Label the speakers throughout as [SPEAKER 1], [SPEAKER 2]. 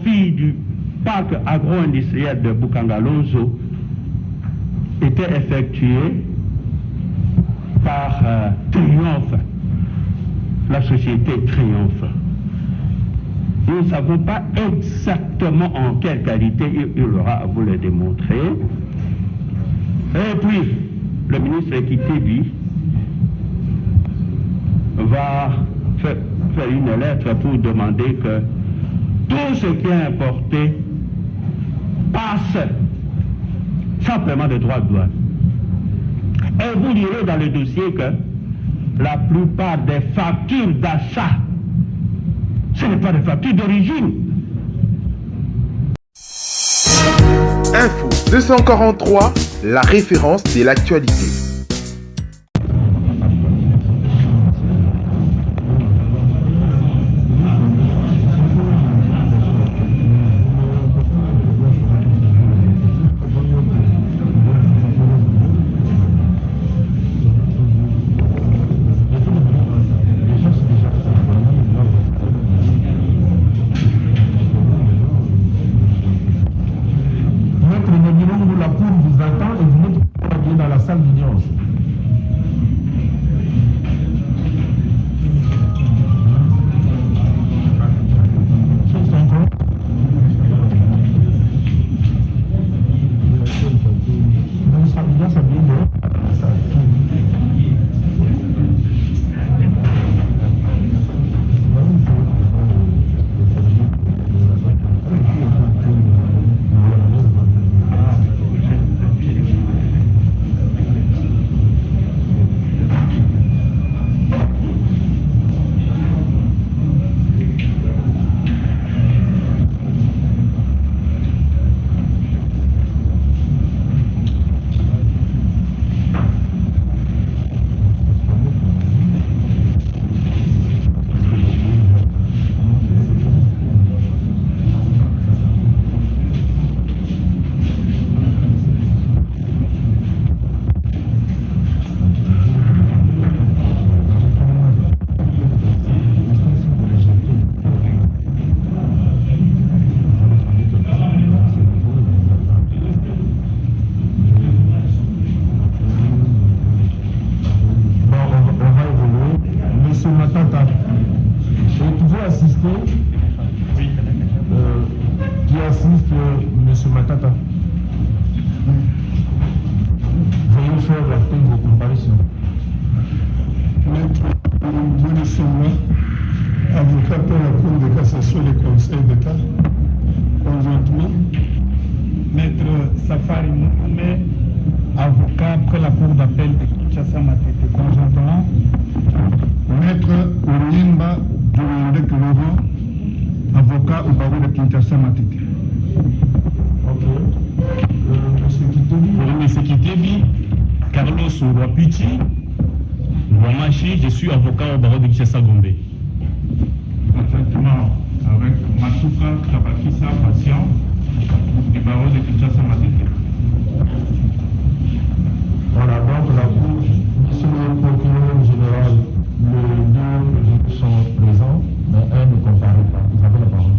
[SPEAKER 1] profit du parc agro-industriel de Bukangalonzo était effectué par Triomphe, la société Triomphe. Nous ne savons pas exactement en quelle qualité il aura à vous le démontrer. Et puis, le ministre Équité, lui, va faire une lettre pour demander que tout ce qui est importé passe simplement de droit de douane. Et vous lirez dans le dossier que la plupart des factures d'achat, ce n'est pas des factures d'origine.
[SPEAKER 2] Info 243, la référence de l'actualité.
[SPEAKER 3] Avocat pour la Cour de cassation et le Conseil d'État, conjointement. Maître Safari Moumé, avocat pour la Cour d'appel de Kinshasa Matete, conjointement. Maître Onyemba Djoundek Laurent, avocat au barreau de Kinshasa Matete. Ok. Monsieur Kitebi, Carlos Wapichi, Wamachi, je suis avocat au barreau de Kinshasa Gombe. Exactement, avec Matuka Kabakisa, patient du barreau de Kinshasa Matete. Voilà, donc la Cour, monsieur le procureur général, les deux sont présents, mais un ne comparaît pas. Vous avez la parole.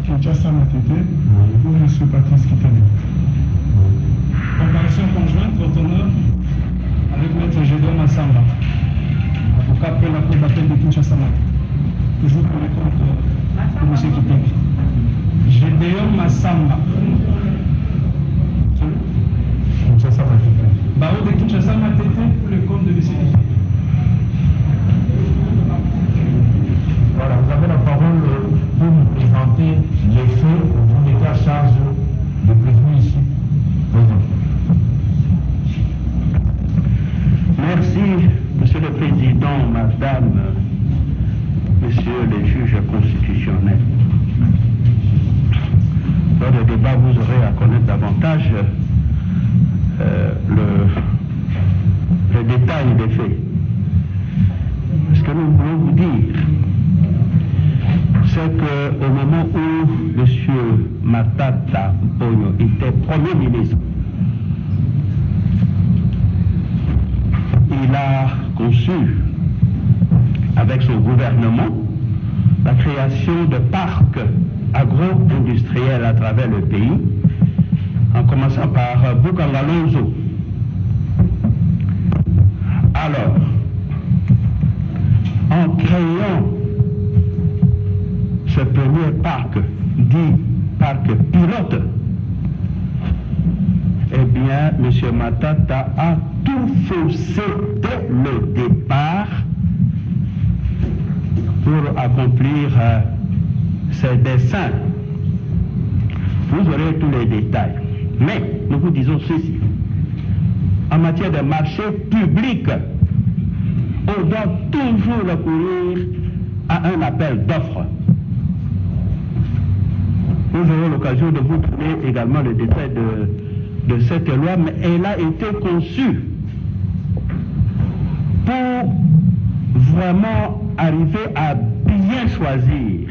[SPEAKER 3] Kinshasa Matete pour M. Patrice Kitani. Comparution conjointe, votre honneur, avec M. Gédéon Massamba, avocat pour la Cour d'appel de Kinshasa Matete. Toujours pour le compte de M. Kitani. Gédéon Massamba. Kinshasa Matete. Barreau de Kinshasa Matete pour le compte de M. Kitani. Voilà, vous avez la parole pour nous présenter les faits que vous mettez à charge de prévenus ici. Présent.
[SPEAKER 1] constitutionnel. Lors des débats, vous aurez à connaître davantage le détail des faits. Ce que nous voulons vous dire, c'est qu'au moment où M. Matata Ponyo était Premier ministre, il a conçu avec son gouvernement la création de parcs agro-industriels à travers le pays, en commençant par Bukangalonzo. Alors, en créant ce premier parc, dit parc pilote, eh bien, M. Matata a tout faussé dès le départ pour accomplir ses desseins. Vous aurez tous les détails. Mais nous vous disons ceci. En matière de marché public, on doit toujours recourir à un appel d'offres. Nous aurons l'occasion de vous donner également le détail de cette loi, mais elle a été conçue pour vraiment arriver à bien choisir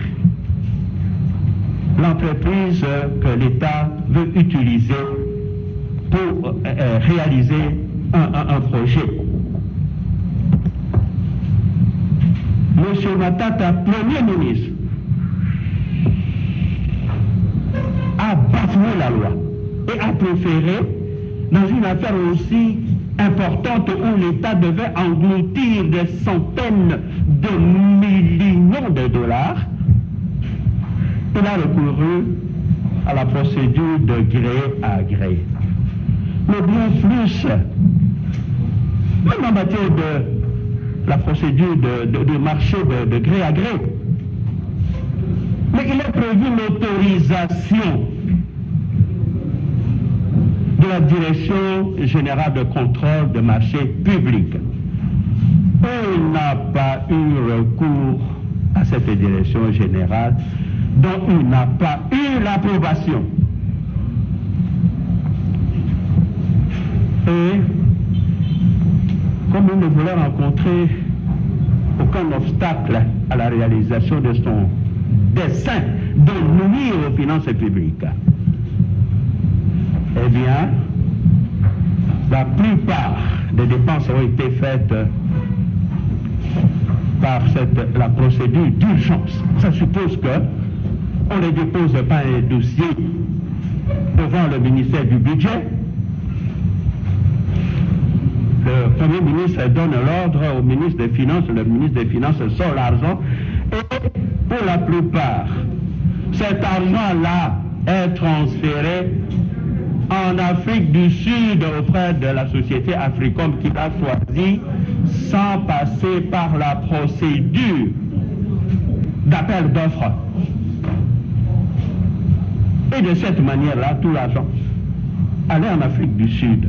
[SPEAKER 1] l'entreprise que l'État veut utiliser pour réaliser un projet. M. Matata, Premier ministre, a bafoué la loi et a préféré, dans une affaire aussi importante où l'État devait engloutir des centaines de millions de dollars, il a recouru à la procédure de gré à gré. Mais bien plus, même en matière de la procédure de marché de gré à gré, mais il est prévu l'autorisation de la Direction générale de contrôle de marché public. Il n'a pas eu recours à cette direction générale, dont il n'a pas eu l'approbation. Et comme il ne voulait rencontrer aucun obstacle à la réalisation de son dessein de nuire aux finances publiques, eh bien, la plupart des dépenses ont été faites par la procédure d'urgence. Ça suppose qu'on ne les dépose pas un dossier devant le ministère du Budget. Le Premier ministre donne l'ordre au ministre des Finances, le ministre des Finances sort l'argent, et pour la plupart, cet argent-là est transféré en Afrique du Sud auprès de la société Africom qui a choisi sans passer par la procédure d'appel d'offres. Et de cette manière-là, tout l'argent allait en Afrique du Sud.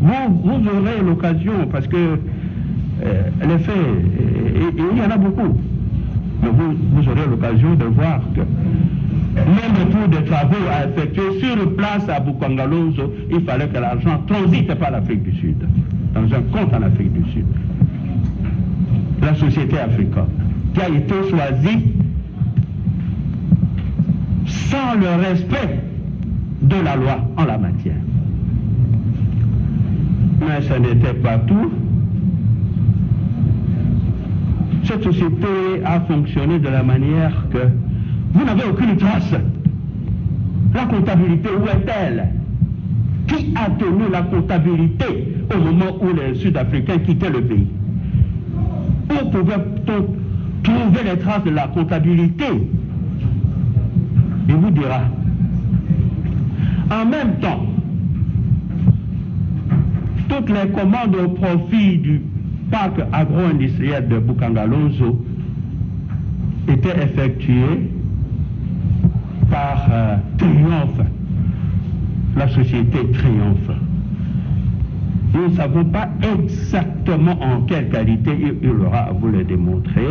[SPEAKER 1] Vous aurez l'occasion, parce que les faits, il y en a beaucoup, mais vous aurez l'occasion de voir que même pour des travaux à effectuer sur place à Bukangalonzo, il fallait que l'argent transite par l'Afrique du Sud, dans un compte en Afrique du Sud. La société africaine, qui a été choisie sans le respect de la loi en la matière. Mais ce n'était pas tout. Cette société a fonctionné de la manière que vous n'avez aucune trace. La comptabilité, où est-elle? Qui a tenu la comptabilité au moment où les Sud-Africains quittaient le pays? Où pouvait-on trouver les traces de la comptabilité? Il vous dira. En même temps, toutes les commandes au profit du parc agro-industriel de Bukangalonzo étaient effectuées par Triomphe, la société Triomphe. Nous ne savons pas exactement en quelle qualité il aura à vous le démontrer,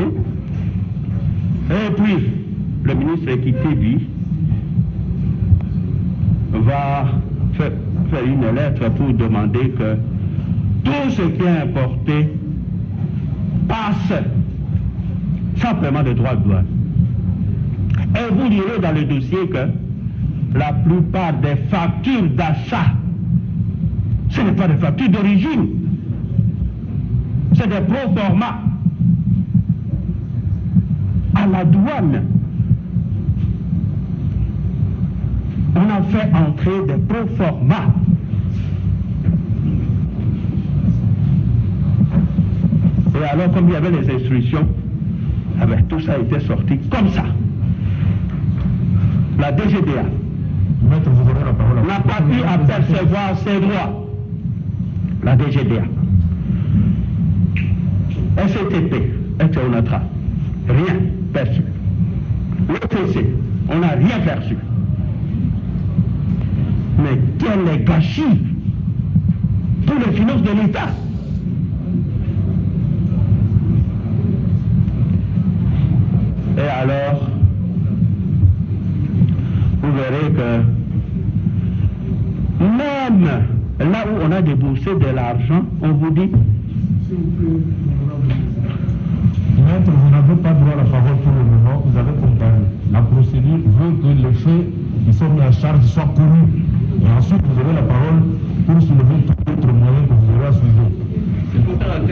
[SPEAKER 1] Et puis, le ministre équité, lui, va faire une lettre pour demander que tout ce qui est importé passe sans paiement de droits de douane. Et vous lirez dans le dossier que la plupart des factures d'achat, ce n'est pas des factures d'origine, c'est des pro-forma à la douane. On a fait entrer des pro-forma. Et alors, comme il y avait les instructions, tout ça a été sorti comme ça. La DGDA n'a pas pu apercevoir ses droits. La DGDA. SCTP, Ex-Onatra, rien perçu. L'OTC, on n'a rien perçu. Mais quel est gâchis pour les finances de l'État? Et alors, vous verrez que même là où on a déboursé de l'argent, on vous dit
[SPEAKER 4] Maître, vous n'avez pas droit à la parole pour le moment, vous avez comparé. La procédure veut que les faits qui sont mis en charge soient connus. Et ensuite, vous avez la parole pour soulever tout autre moyen que vous aurez à suivre.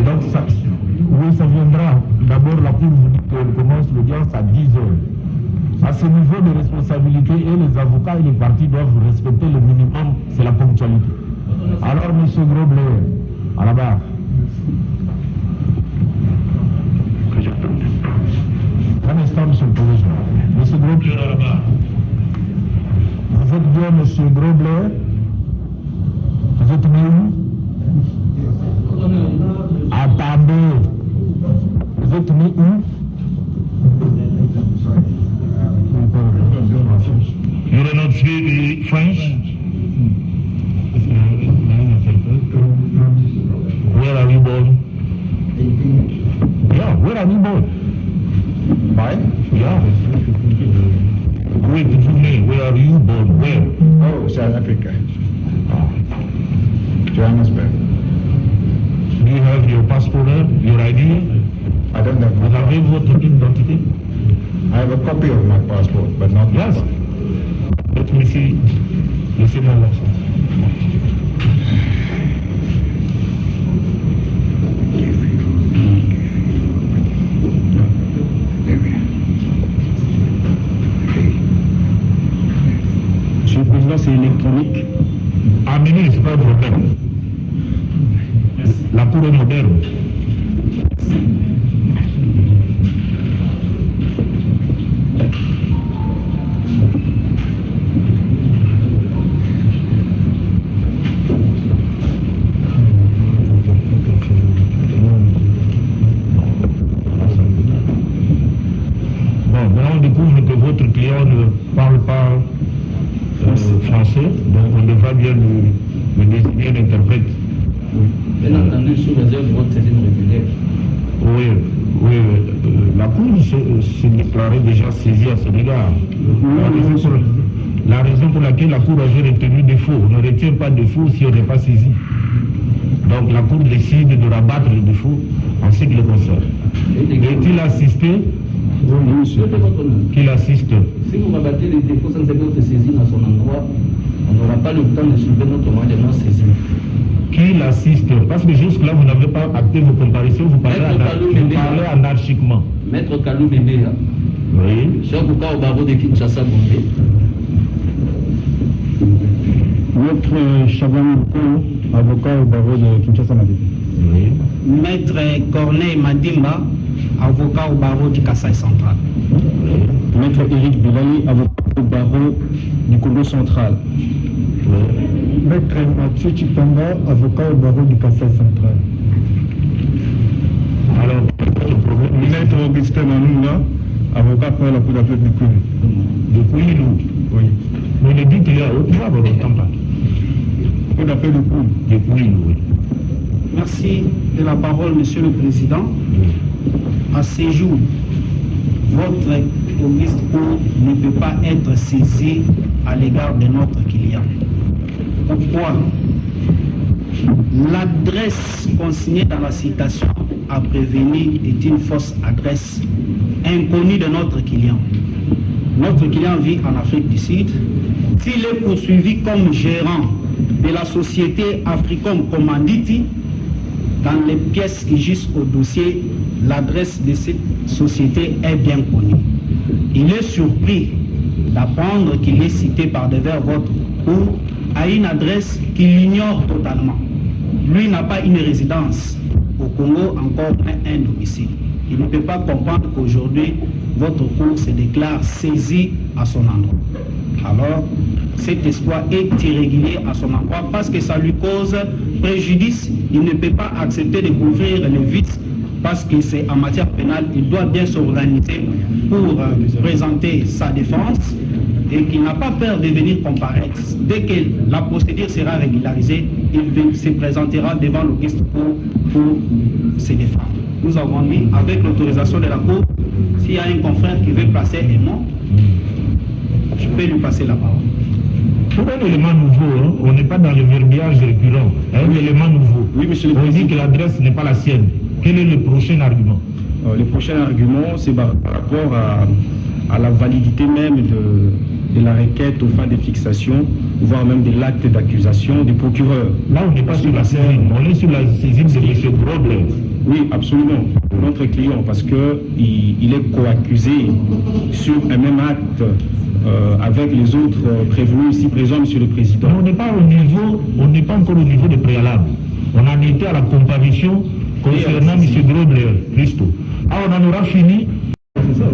[SPEAKER 4] Donc, ça, oui, ça viendra. D'abord, la Cour vous dit qu'elle commence l'audience à 10 heures. À ce niveau de responsabilité, et les avocats et les partis doivent respecter le minimum, c'est la ponctualité. Alors, M. Grobler, à la barre. Un instant, M. le Président. M. Grobler, à la barre. Vous êtes bien, M. Grobler? Vous êtes bien où? Attendez. Vous êtes mis où? You do not speak French? Where are you born? Yeah, where are you born? Mine? Yeah. Où êtes-vous né? Where are you born? Where?
[SPEAKER 5] Oh, South Africa. Johannesburg.
[SPEAKER 4] Do you have your passport there? Your ID?
[SPEAKER 5] I don't have
[SPEAKER 4] Vous
[SPEAKER 5] my
[SPEAKER 4] avez votre identité?
[SPEAKER 5] I have a copy of my passport, but not
[SPEAKER 4] Yes.
[SPEAKER 5] my
[SPEAKER 4] Let me see. Laissez-moi voir ça.
[SPEAKER 1] Monsieur le Président, c'est électronique.
[SPEAKER 4] Amenez, c'est pas un problème. La cour est moderne. Maintenant, on découvre que votre client ne parle pas français, donc on devra bien le désigner l'interprète.
[SPEAKER 6] Bien entendu, sous réserve de votre saisine régulière.
[SPEAKER 4] Oui, la Cour s'est déclarée déjà saisie à cet égard. La raison pour laquelle la Cour avait retenu défaut, on ne retient pas défaut si on n'est pas saisi. Donc la Cour décide de rabattre le défaut en ce qui le concerne. Est-il assisté?
[SPEAKER 6] Oui, monsieur.
[SPEAKER 4] Qu'il assiste.
[SPEAKER 6] Si vous rabattez les défauts sans avoir été saisi à son endroit, on n'aura pas le temps de soulever notre mandat de non saisi.
[SPEAKER 4] Qui l'assiste? Parce que jusque-là, vous n'avez pas acté vos comparaisons, vous parlez anarchiquement.
[SPEAKER 6] Maître Kalou Bébé,
[SPEAKER 4] Oui.
[SPEAKER 6] chef au barreau de Kinshasa Gombe.
[SPEAKER 7] Maître Chabamouko, avocat au barreau de Kinshasa Matete.
[SPEAKER 4] Oui.
[SPEAKER 8] Maître Corneille Madimba, avocat au barreau du Kasaï central.
[SPEAKER 7] Maître Eric Bilali, avocat au barreau du Congo central.
[SPEAKER 3] Maître Mathieu Chipanga, avocat au barreau du Kasaï central.
[SPEAKER 4] Alors, votre problème,
[SPEAKER 3] Maître Augustin Manunga, avocat pour la Cour d'appel du Congo.
[SPEAKER 4] depuis nous.
[SPEAKER 3] Oui.
[SPEAKER 4] Mais le dit qu'il y a autre chose, on n'entend pas.
[SPEAKER 3] Cour d'appel du Congo.
[SPEAKER 4] Depuis nous, oui.
[SPEAKER 8] Merci de la parole, Monsieur le Président. À ces jours, votre auguste cour ne peut pas être saisi à l'égard de notre client. Pourquoi? L'adresse consignée dans la citation à prévenir est une fausse adresse inconnue de notre client. Notre client vit en Afrique du Sud. S'il est poursuivi comme gérant de la société Africom Commanditi, dans les pièces qui justent au dossier, l'adresse de cette société est bien connue. Il est surpris d'apprendre qu'il est cité par devers votre cour à une adresse qu'il ignore totalement. Lui n'a pas une résidence au Congo, encore un domicile. Il ne peut pas comprendre qu'aujourd'hui, votre cour se déclare saisie à son endroit. Alors, cet espoir est irrégulier à son endroit parce que ça lui cause préjudice. Il ne peut pas accepter de couvrir les vices parce que c'est en matière pénale. Il doit bien s'organiser pour présenter sa défense et qu'il n'a pas peur de venir comparaître. Dès que la procédure sera régularisée, il se présentera devant l'auguste cour pour se défendre. Nous avons mis, avec l'autorisation de la cour, s'il y a un confrère qui veut passer un nom, je peux lui passer la parole.
[SPEAKER 4] Pour un élément nouveau, hein, on n'est pas dans le verbiage récurrent. Un élément nouveau.
[SPEAKER 7] Oui, monsieur le
[SPEAKER 4] on
[SPEAKER 7] président.
[SPEAKER 4] dit que l'adresse n'est pas la sienne. Quel est le prochain argument?
[SPEAKER 7] Le prochain argument, c'est par rapport à la validité même de la requête aux fins de fixation, voire même de l'acte d'accusation du procureur.
[SPEAKER 4] Là, on n'est pas sur la saisine, on est sur la saisine de M. Grobler.
[SPEAKER 7] Oui, absolument. Notre client, parce qu'il est co-accusé sur un même acte avec les autres prévenus ici présents, Monsieur le Président.
[SPEAKER 4] Mais on n'est pas encore au niveau des préalables. On en était à la comparution concernant M. Grobler, Christo. Ah, on en aura fini. C'est ça,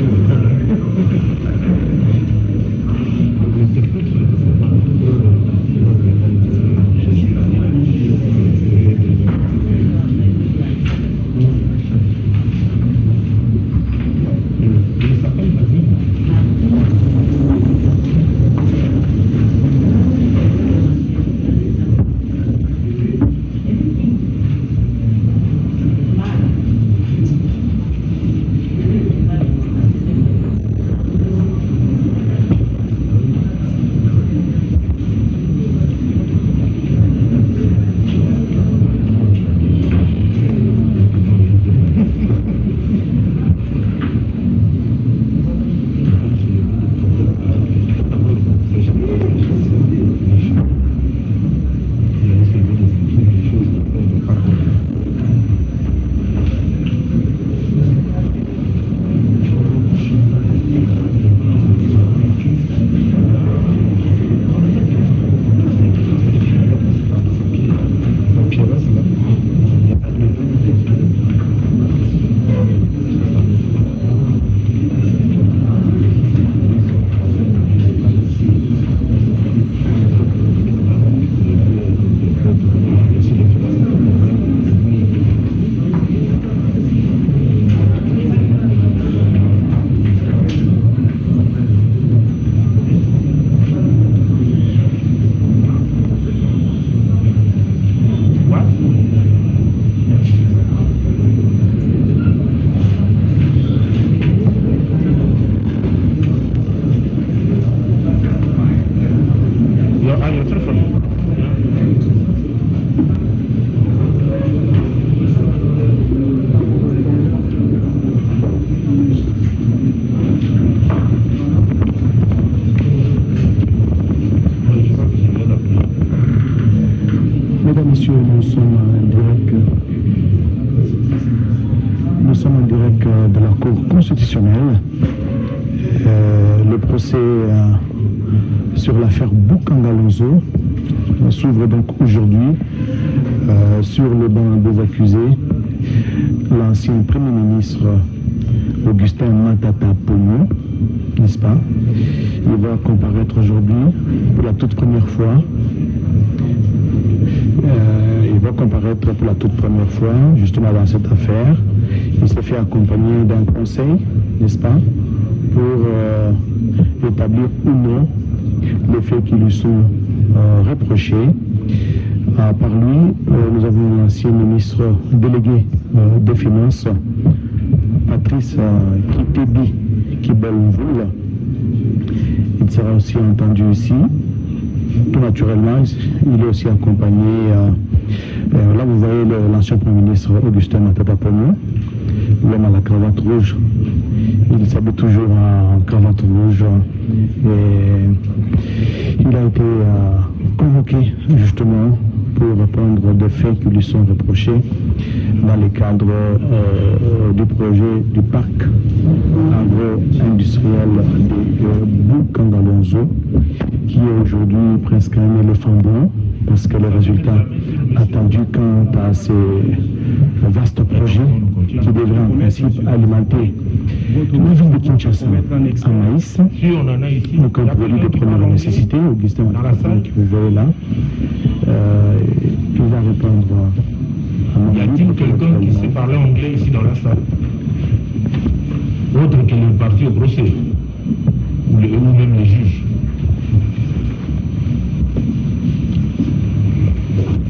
[SPEAKER 3] Mesdames, Messieurs, nous sommes en direct de la Cour constitutionnelle. Le procès sur l'affaire Boukangalonzo s'ouvre donc aujourd'hui sur le banc des accusés. L'ancien Premier ministre Augustin Matata Ponyo, n'est-ce pas? Il va comparaître aujourd'hui pour la toute première fois. Il va comparaître pour la toute première fois, justement dans cette affaire. Il s'est fait accompagner d'un conseil, n'est-ce pas, pour établir ou non les faits qui lui sont reprochés. Par lui, nous avons l'ancien ministre délégué des Finances, Patrice Kitebi
[SPEAKER 9] Kibel-Mvoul. Il sera aussi entendu ici. Tout naturellement, il est aussi accompagné. Là, vous voyez l'ancien Premier ministre Augustin Matata Ponyo, l'homme à la cravate rouge. Il s'habille toujours en cravate rouge. Et il a été convoqué justement pour répondre des faits qui lui sont reprochés dans le cadre du projet du parc agro-industriel de Boukangalonzo, qui est aujourd'hui presque un éléphant blanc, parce que les résultats attendus quant à ces vastes projets qui devraient en principe alimenter la ville de Kinshasa en maïs, donc un produit de première nécessité. Augustin Matata, que vous voyez là, il va répondre à mon
[SPEAKER 4] Y a-t-il quelqu'un qui sait parler anglais ici dans la salle, autre que le parti au procès, ou même les juges?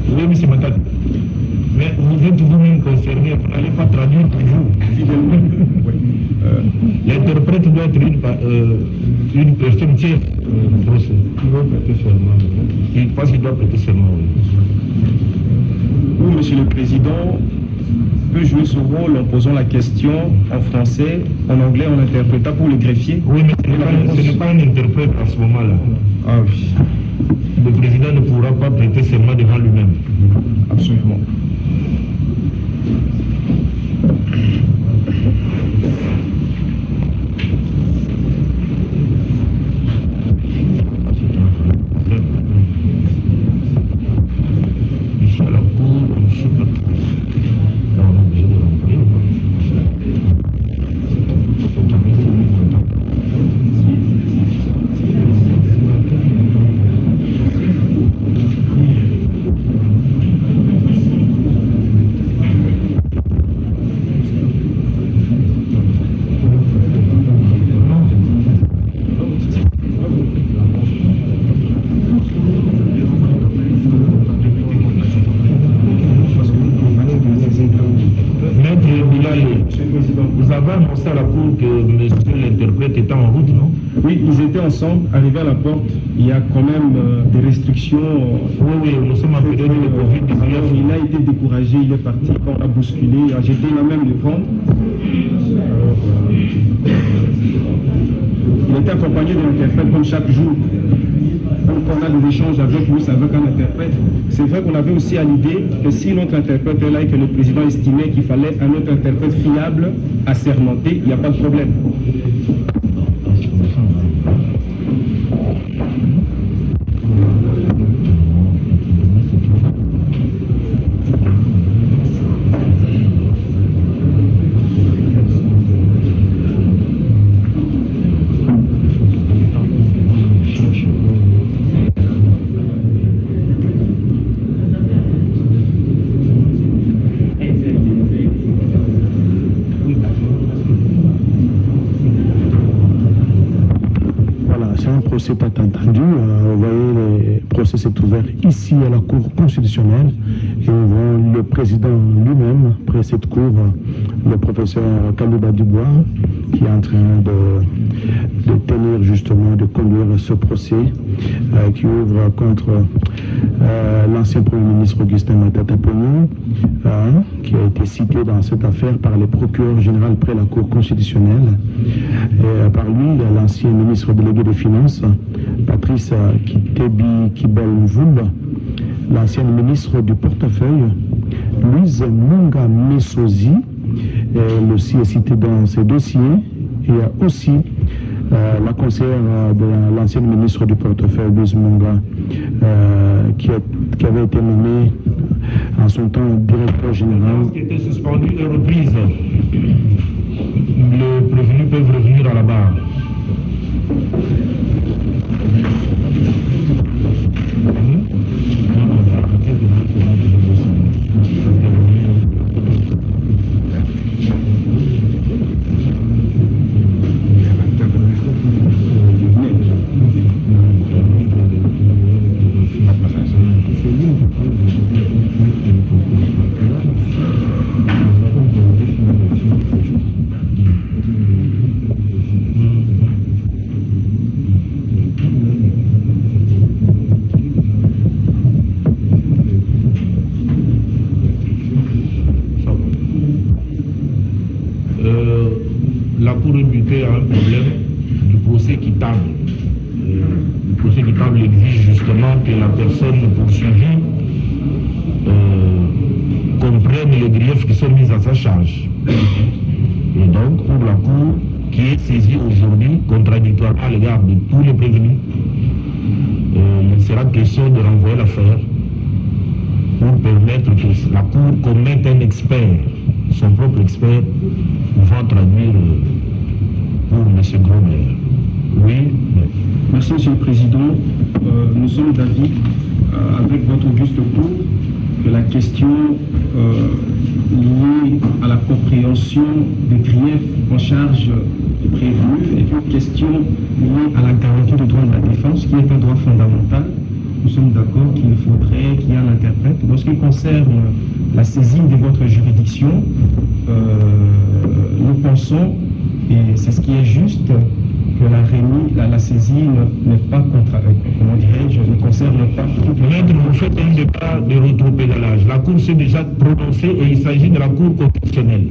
[SPEAKER 4] Oui, M. Matata. Mais vous êtes vous-même concerné, vous n'allez pas traduire pour vous. L'interprète doit être une personne tierce au procès. Il doit prêter serment. Il pense qu'il doit prêter serment.
[SPEAKER 7] Oui, Monsieur le Président peut jouer ce rôle en posant la question en français, en anglais, en interprétant pour le greffier.
[SPEAKER 4] Oui, mais ce n'est pas un interprète à ce moment-là.
[SPEAKER 7] Ah oui.
[SPEAKER 4] Le président ne pourra pas prêter serment devant lui-même.
[SPEAKER 7] Absolument.
[SPEAKER 4] Vous avez annoncé à la cour que monsieur l'interprète était en route, non?
[SPEAKER 7] Oui, ils étaient ensemble, arrivés à la porte. Il y a quand même des restrictions.
[SPEAKER 4] Oui, nous sommes en période de Covid-19.
[SPEAKER 7] Il a été découragé, il est parti, on l'a bousculé, j'étais là même devant. Il était accompagné de l'interprète comme chaque jour. Donc on a des échanges avec lui, avec un interprète. C'est vrai qu'on avait aussi à l'idée que si notre interprète est là et que le président estimait qu'il fallait un autre interprète fiable, assermenté, il n'y a pas de problème.
[SPEAKER 9] C'est pas entendu. Vous voyez, le procès s'est ouvert ici à la Cour constitutionnelle et on voit le président lui-même, près de cette cour, le professeur Kalouba Dubois, qui est en train de tenir justement, de conduire ce procès qui ouvre contre l'ancien Premier ministre Augustin Matata Ponyo, qui a été cité dans cette affaire par le procureur général près la Cour constitutionnelle. Et par lui, l'ancien ministre délégué des Finances, Patrice Kitebi Kibel-Mvoul, l'ancienne ministre du portefeuille, Louise Munga Messozi, elle aussi est citée dans ces dossiers. Il y a aussi la conseillère de l'ancienne ministre du portefeuille, Louise Munga, qui avait été nommée en son temps directeur général.
[SPEAKER 4] Qui était suspendu et reprise. Les prévenus peuvent revenir à la barre. la Cour est butée à un problème du procès équitable. Le procès équitable exige justement que la personne poursuivie comprenne les griefs qui sont mis à sa charge. Et donc, pour la Cour, qui est saisie aujourd'hui, contradictoirement à l'égard de tous les prévenus, il sera question de renvoyer l'affaire pour permettre que la Cour commette un expert, son propre expert, pouvant traduire pour M. Grosmaire. Oui.
[SPEAKER 7] Merci, M. le Président. Nous sommes d'avis, avec votre auguste cour, que la question liée à la compréhension des griefs en charge des prévenus est une question liée à la garantie du droit de la défense, qui est un droit fondamental. Nous sommes d'accord qu'il faudrait qu'il y ait un interprète. Dans ce qui concerne la saisine de votre juridiction, nous pensons, et c'est ce qui est juste, que la saisine n'est pas ne concerne pas tout.
[SPEAKER 4] Maître, vous faites un débat de rétropédalage. La Cour s'est déjà prononcée et il s'agit de la Cour constitutionnelle.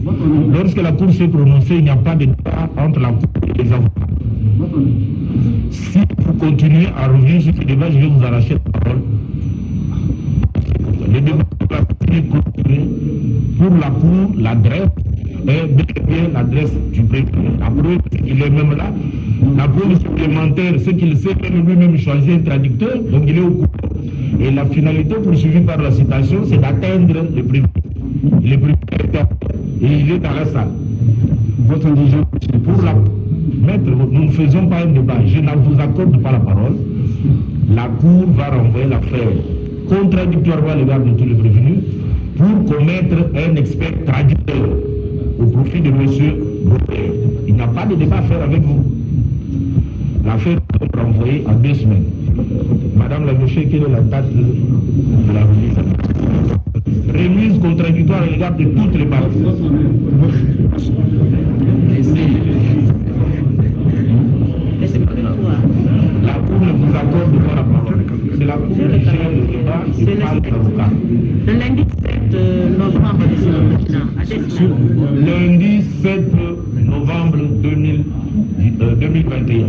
[SPEAKER 4] Lorsque la Cour s'est prononcée, il n'y a pas de débat entre la Cour et les avocats. Si vous continuez à revenir sur ce débat, je vais vous arracher la parole. Le débat est clôturé. Pour la Cour, l'adresse est bien l'adresse du prévenu. La preuve, c'est qu'il est même là. La preuve supplémentaire, c'est qu'il sait lui-même choisir un traducteur, donc il est au courant. Et la finalité poursuivie par la citation, c'est d'atteindre le prévenu. Le prévenu et il est dans la salle.
[SPEAKER 7] Votre indigence,
[SPEAKER 4] pour la maître, nous ne faisons pas un débat. Je ne vous accorde pas la parole. La Cour va renvoyer l'affaire contradictoirement à l'égard de tous les prévenus pour commettre un expert traducteur au profit de M. Robert. Il n'y a pas de débat à faire avec vous. L'affaire est renvoyée à 2 semaines. Madame la Gaucher, quelle est la date de la remise? Remise contradictoire à l'égard de toutes les parties. La Cour ne vous accorde pas la parole. C'est la Cour qui gère le débat et pas l'avocat.
[SPEAKER 10] Le lundi 7 novembre
[SPEAKER 4] lundi 7 novembre 2021.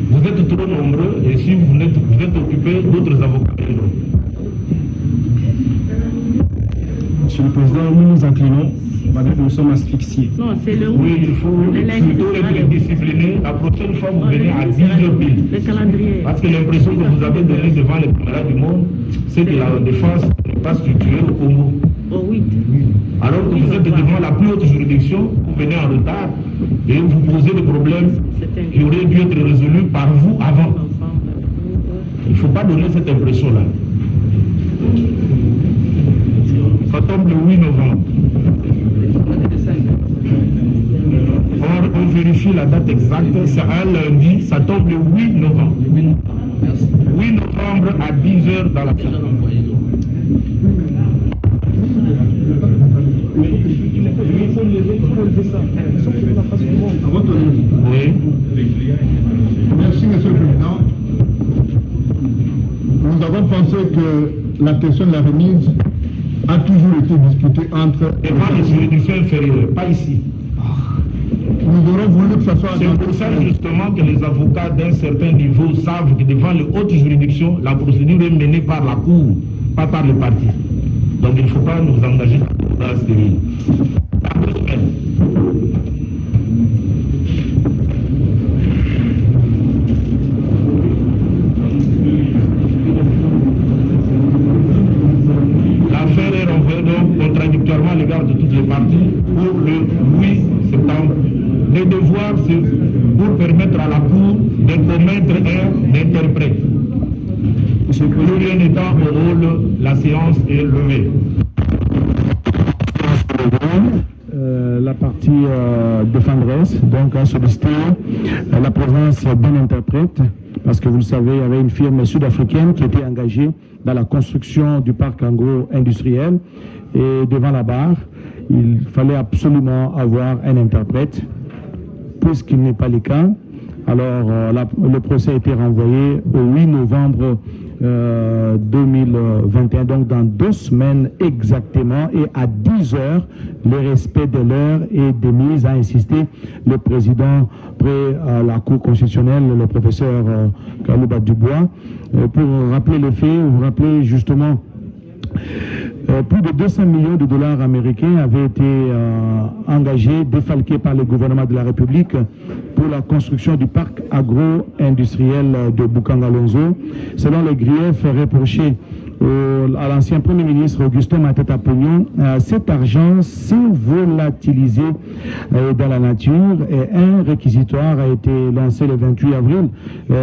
[SPEAKER 4] Vous êtes trop nombreux et si vous êtes occupés, d'autres avocats.
[SPEAKER 7] Monsieur le Président, nous nous inclinons. Nous sommes asphyxiés.
[SPEAKER 10] Non, c'est le
[SPEAKER 4] oui, il faut plutôt être discipliné. La prochaine fois, vous venez à 10h pile.
[SPEAKER 10] Le calendrier.
[SPEAKER 4] Parce que l'impression que vous avez donnée devant les caméras du monde, c'est que la défense n'est pas structurée au Congo.
[SPEAKER 10] Oh oui.
[SPEAKER 4] Alors que vous êtes devant la plus haute juridiction, vous venez en retard et vous posez des problèmes qui auraient dû être résolus par vous avant. Il ne faut pas donner cette impression-là. Ça tombe le 8 novembre. On vérifie la date exacte, c'est un lundi, ça tombe le 8 novembre. 8 novembre à 10h dans la salle. Oui.
[SPEAKER 5] Merci, Monsieur le Président. Nous avons pensé que la question de la remise a toujours été discutée entre...
[SPEAKER 4] Devant les juridictions inférieures, pas ici.
[SPEAKER 5] Nous aurons voulu que ça soit...
[SPEAKER 4] C'est pour ça justement que les avocats d'un certain niveau savent que devant les hautes juridictions, la procédure est menée par la Cour, pas par le parti. Donc il ne faut pas nous engager dans la stérile. Dans 2 semaines. L'affaire est renvoyée donc contradictoirement à l'égard de toutes les parties pour le 8 septembre. Le devoir, c'est pour permettre à la Cour de commettre un interprète. Plus rien n'étant au rôle, la séance est levée.
[SPEAKER 9] La partie défenderesse donc a sollicité la présence d'un interprète parce que vous le savez, il y avait une firme sud-africaine qui était engagée dans la construction du parc agro-industriel et devant la barre, il fallait absolument avoir un interprète. Puisqu'il n'est pas le cas, alors le procès a été renvoyé au 8 novembre 2021, donc dans 2 semaines exactement, et à 10 heures, le respect de l'heure est démise, a insisté le président près à la Cour constitutionnelle, le professeur Kalouba Dubois. Pour rappeler les faits, vous rappelez justement plus de 200 millions de dollars américains avaient été engagés, défalqués par le gouvernement de la République pour la construction du parc agro-industriel de Bukangalonzo. Selon les griefs reprochés à l'ancien Premier ministre Augustin Matata Pognon, cet argent s'est volatilisé dans la nature et un réquisitoire a été lancé le 28 avril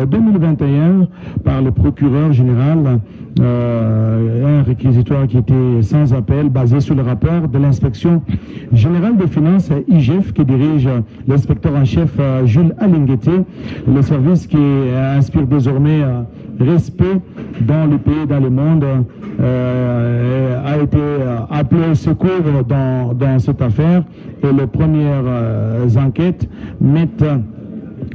[SPEAKER 9] 2021 par le procureur général, un réquisitoire qui était sans appel, basé sur le rapport de l'inspection générale des finances IGF que dirige l'inspecteur en chef Jules Alingueté, le service qui inspire désormais respect dans le pays, dans le monde, a été appelé au secours dans cette affaire, et les premières enquêtes mettent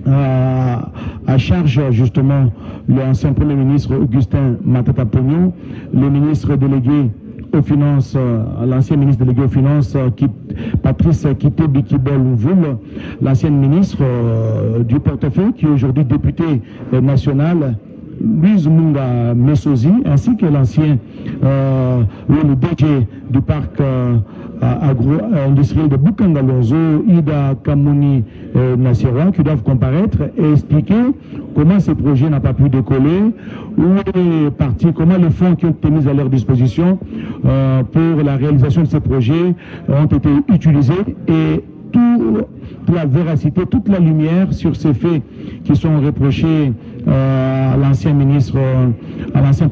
[SPEAKER 9] à charge justement l'ancien Premier ministre Augustin Matata Pognon, le ministre délégué aux finances, l'ancien ministre délégué aux finances, Patrice Kité Bikibol-Mvoul, l'ancienne ministre du portefeuille, qui est aujourd'hui député national, Louise Munga Messozi, ainsi que l'ancien le DG du parc agro-industriel de Bukangalonzo, Ida Kamouni Nassira, qui doivent comparaître et expliquer comment ces projets n'ont pas pu décoller, où est parti, comment les fonds qui ont été mis à leur disposition pour la réalisation de ces projets ont été utilisés, et toute la véracité, toute la lumière sur ces faits qui sont reprochés à l'ancien ministre, à l'ancien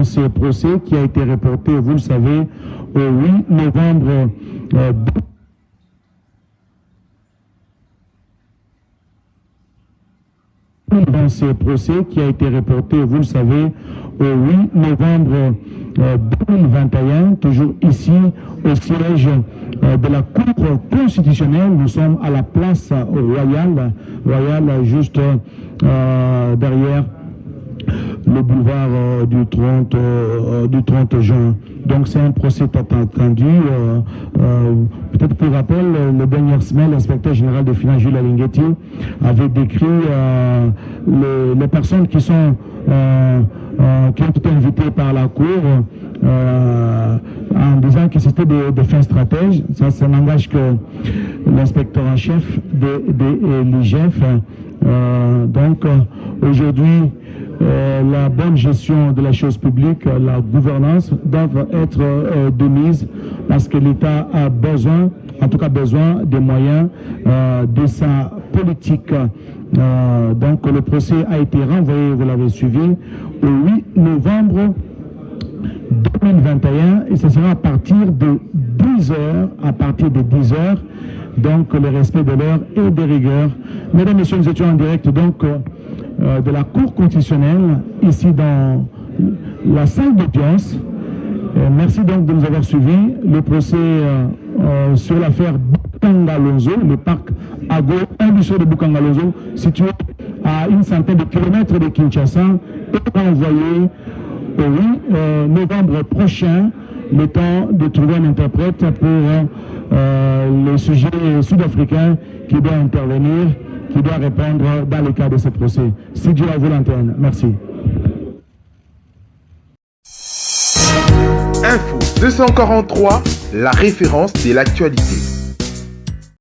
[SPEAKER 9] ce procès qui a été reporté, vous le savez, au 8 novembre dans ce procès qui a été reporté, vous le savez, au 8 novembre 2021, toujours ici au siège de la Cour constitutionnelle. Nous sommes à la place royale, juste derrière le boulevard du 30 juin. Donc c'est un procès attendu. Peut-être pour rappel, le dernier semaine, l'inspecteur général des finances, Jules Alingueté, avait décrit les personnes qui ont été invitées par la Cour en disant que c'était des fins stratèges. Ça n'engage que l'inspecteur en chef de l'IGF. Donc aujourd'hui, la bonne gestion de la chose publique, la gouvernance doivent être de mise, parce que l'État a besoin, en tout cas besoin des moyens de sa politique. Donc le procès a été renvoyé, vous l'avez suivi, au 8 novembre 2021, et ce sera à partir de 10 heures, donc le respect de l'heure et des rigueurs. Mesdames et messieurs, nous étions en direct donc de la Cour constitutionnelle, ici dans la salle d'audience. Merci donc de nous avoir suivis. Le procès sur l'affaire Bukangalonzo, le parc agro-industriel de Bukangalonzo, situé à une centaine de kilomètres de Kinshasa, est envoyé au 8 novembre prochain, le temps de trouver un interprète pour le sujet sud-africain qui doit intervenir, qui doit répondre dans le cas de ce procès. Si Dieu a voulu l'antenne. Merci.
[SPEAKER 2] Info 243, la référence de l'actualité.